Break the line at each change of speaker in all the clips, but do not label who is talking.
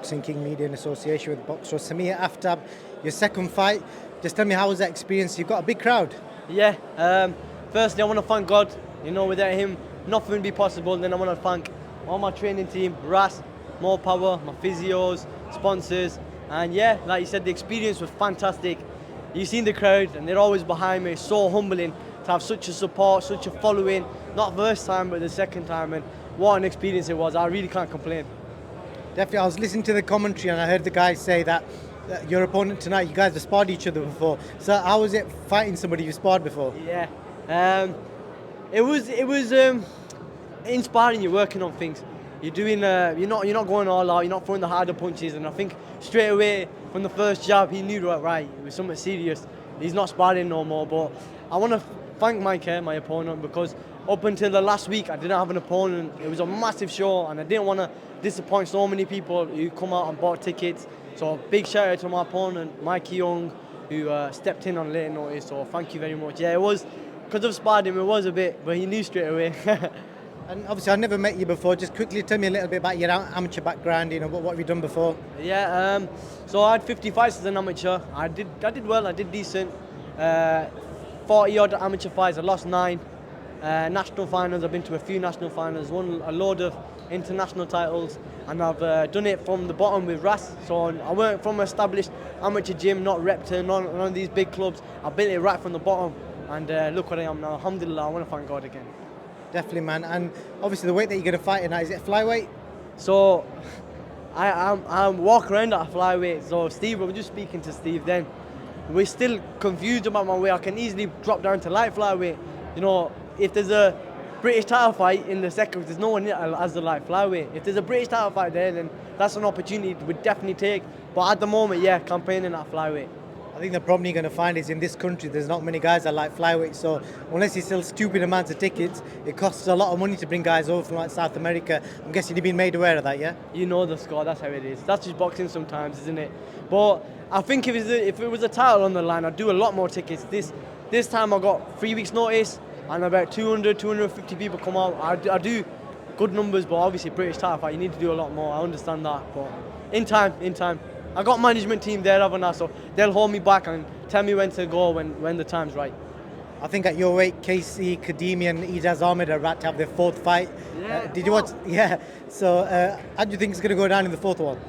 Boxing King Media in association with boxer SAMIR, AFTAB. Your second fight. Just tell me, how was that experience? You've got a big crowd.
Yeah. Firstly, I want to thank God. Without Him, nothing would be possible. Then I want to thank all my training team, RAS, More Power, my physios, sponsors, and yeah, like you said, the experience was fantastic. You've seen the crowd, and they're always behind me. It's so humbling to have such a support, such a following. Not first time, but the second time, and what an experience it was. I really can't complain.
Definitely, I was listening to the commentary and I heard the guys say that your opponent tonight, you guys have sparred each other before. So how was it fighting somebody you sparred before?
Yeah, it was inspiring. You're working on things. You're doing. You're not going all out. You're not throwing the harder punches. And I think straight away from the first jab, he knew right. It was something serious. He's not sparring no more. But I want to thank Mike, my opponent, because up until the last week, I didn't have an opponent. It was a massive show, and I didn't want to disappoint so many people who come out and bought tickets. So big shout out to my opponent, Mike Young, who stepped in on late notice. So thank you very much. Yeah, it was because of sparring him. It was a bit, but he knew straight away.
And obviously, I never met you before. Just quickly tell me a little bit about your amateur background. What have you done before?
Yeah, so I had 50 fights as an amateur. I did well. I did decent. 40 odd amateur fights. I lost 9. National finals. I've been to a few national finals. Won a load of international titles, and I've done it from the bottom with RAS. So I weren't from an established amateur gym, not Repton, none of these big clubs. I built it right from the bottom, and look what I am now. Alhamdulillah. I want to thank God again.
Definitely, man. And obviously, the weight that you're going to fight in, is it flyweight?
So I'm walking around at a flyweight. So Steve, I was just speaking to Steve then. We're still confused about my weight. I can easily drop down to light flyweight. If there's a British title fight in the second, there's no one as the light flyweight. If there's a British title fight there, then that's an opportunity we'd definitely take. But at the moment, yeah, campaigning at flyweight.
I think the problem you're going to find is in this country, there's not many guys that like flyweight. So unless you sell stupid amounts of tickets, it costs a lot of money to bring guys over from South America. I'm guessing you've been made aware of that, yeah?
You know the score, that's how it is. That's just boxing sometimes, isn't it? But I think if it was a title on the line, I'd do a lot more tickets. This time I got 3 weeks notice, and about 250 people come out. I do good numbers, but obviously British title fight, you need to do a lot more. I understand that, but in time. I got management team there, haven't I? So they'll hold me back and tell me when to go when the time's right.
I think at your weight, Casey, Kadimi and Ijaz Ahmed are about to have their 4th fight.
Yeah.
Did you watch? Yeah. So how do you think it's going to go down in the 4th one?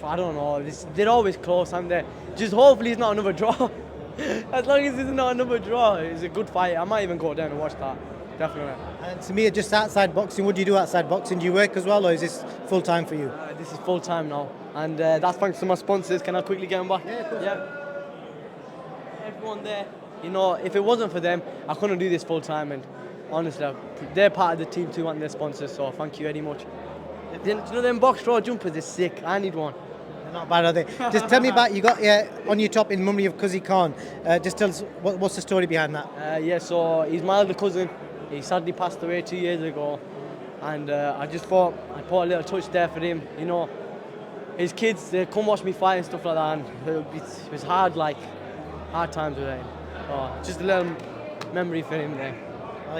I don't know. They're always close, aren't they? Just hopefully it's not another draw. As long as it's not another draw, it's a good fight. I might even go down and watch that. Definitely.
And Samir, just outside boxing, what do you do outside boxing? Do you work as well, or is this full time for you?
This is full time now, and that's thanks to my sponsors. Can I quickly get them back?
Yeah, of course.
Yeah. Everyone there. If it wasn't for them, I couldn't do this full time. And honestly, they're part of the team too, and their sponsors. So thank you very much. Do you know them box draw jumpers? They're sick. I need one.
They're not bad, are they? Just tell me about, you got on your top in memory of Kuzi Khan. Just tell us what's the story behind that?
Yeah, so he's my elder cousin. He sadly passed away 2 years ago, and I just thought I'd put a little touch there for him. His kids, they come watch me fight and stuff like that, and it was hard times with him. So just a little memory for him there.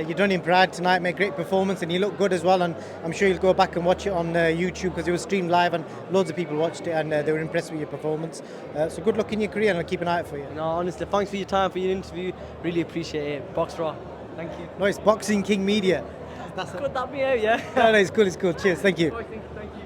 You done him proud tonight, made a great performance, and you look good as well. And I'm sure you'll go back and watch it on YouTube because it was streamed live, and loads of people watched it, and they were impressed with your performance. So good luck in your career, and I'll keep an eye out for you.
No, honestly, thanks for your time, for your interview. Really appreciate it. Box Raw. Thank you.
No, it's Boxing King Media.
That's good that be out, yeah.
No, it's cool. Cheers. Thank you.
Thank you.